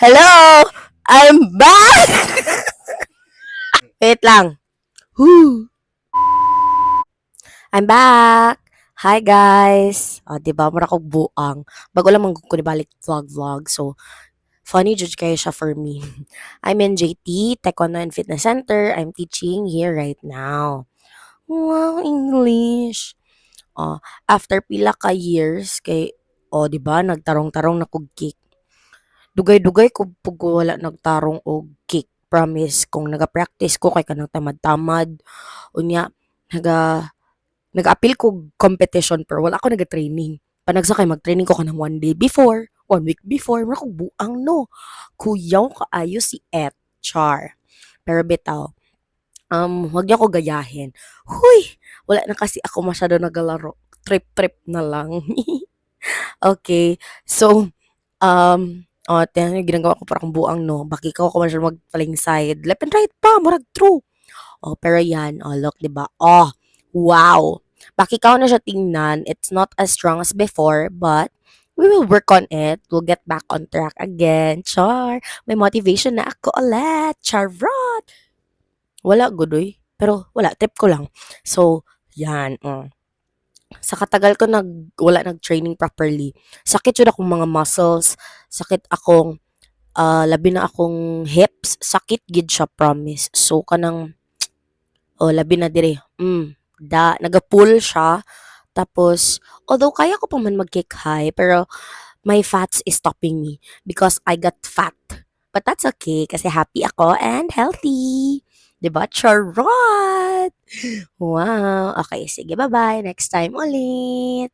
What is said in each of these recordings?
Hello! I'm back! Wait lang. Whew. I'm back! Hi guys! Di ba? Mura kong buang. Bago lang ko ni balik vlog. So, funny judge kayo siya for me. I'm in JT, Taekwondo and Fitness Center. I'm teaching here right now. Wow, English! After pila ka years, di ba, nagtarong-tarong na kog kick. Dugay-dugay ko pug wala nagtarong og kick. Promise, kung naga-practice ko kay kanang tamad-tamad, unya, nag-appeal ko competition pero wala ako naga-training. Panagsa kay mag-training ko kanang one day before, one week before, mura kog buang no. Kuyaw kaayo si Et Char. Pero bitaw, wag niyo ko gayahin. Huy, wala na kasi ako masyado nagalaro. Trip-trip na lang. Okay, so, tingnan niyo ginagawa ko parang buang no. Baki ko man siya mag-flying side. Left and right pa, murag true. Pero yan, look, 'di ba? Wow. Bakikaw na siya tingnan. It's not as strong as before, but we will work on it. We'll get back on track again. Char. May motivation na ako ulit. Charot. Wala, gudoy. Pero wala, tip ko lang. So, yan. Sa katagal ko wala nag-training properly. Sakit yun akong mga muscles. Sakit akong, labi na akong hips. Sakit gid siya, promise. So, kanang, labi na dire. Naga-pull siya. Tapos, although kaya ko pa man mag-kick high, pero my fats is stopping me because I got fat. But that's okay kasi happy ako and healthy. 'Di ba? Charot! Wow. Okay, sige, bye-bye. Next time ulit.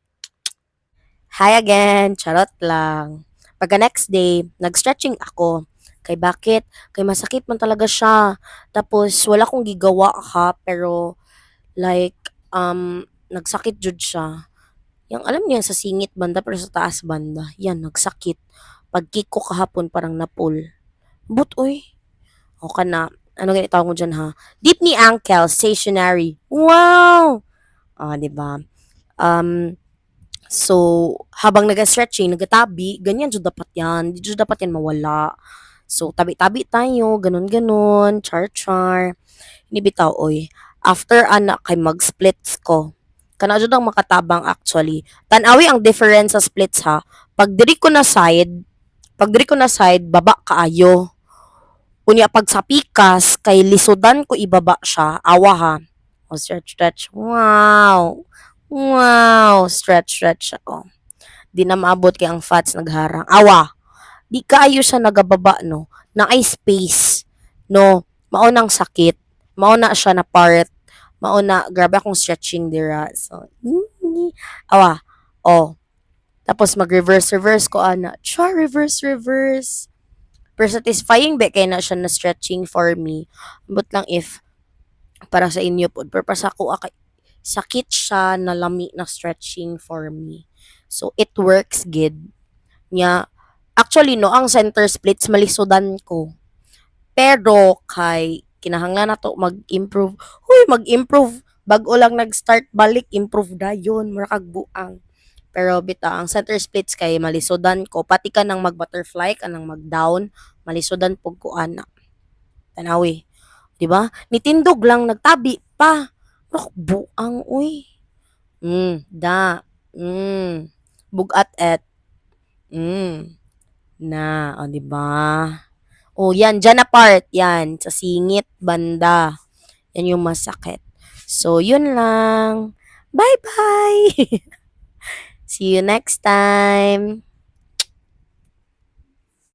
Hi again. Charot lang. Pagka next day, nag-stretching ako. Kay bakit? Kay masakit man talaga siya. Tapos, wala kong gigawa ha, pero like, nagsakit jud siya. Yang alam niyo sa singit banda pero sa taas banda. Yan, nagsakit. Pag-kick ko kahapon parang napul. But, uy, o ka na. Ano ganito tawag mo dyan ha? Deep knee ankle, stationary. Wow! Di ba? Um, so, habang nag-stretching, nagatabi, ganyan jud dapat yan. Di jud dapat yan mawala. So, tabi-tabi tayo, ganun-ganun, char-char. Ini bitaw, oy. After anak kay mag-splits ko. Kana jud ang makatabang actually. Tanawi ang difference sa splits ha. Pag diri ko na side, baba kaayo. Unya pag sa pikas, kay lisodan ko ibaba siya, awa ha. O stretch, stretch. Wow. Wow. Stretch, stretch. Di na maabot kay ang fats nagharang. Awa. Di kaayo siya nagababa no. Na ay space. No. Maunang sakit. Mauna siya na part. Mauna, grabe akong stretching dira. So, awa. Tapos mag-reverse, reverse ko ana. Char, reverse, reverse. Pero satisfying ba kay na siya na stretching for me. But lang if para sa inyo po. Pero para sa ako, sakit siya na lami na stretching for me. So, it works good. Nya, actually, no, ang center splits, malisodan ko. Pero, kinahanglan na to mag-improve. Huy, mag-improve. Bago lang nag-start balik, improve da yun. Murakag buang. Pero bita, ang center splits kay malisodan ko. Pati ka nang mag-butterfly, ka nang mag-down, malisodan po ko ana. Tanawi. 'Di ba? Nitindog lang nagtabi pa. Rok buang uy. Da. Bugat et. Na, 'di ba? Yan diyan na part, yan sa singit banda. Yan yung masakit. So, yun lang. Bye-bye. See you next time.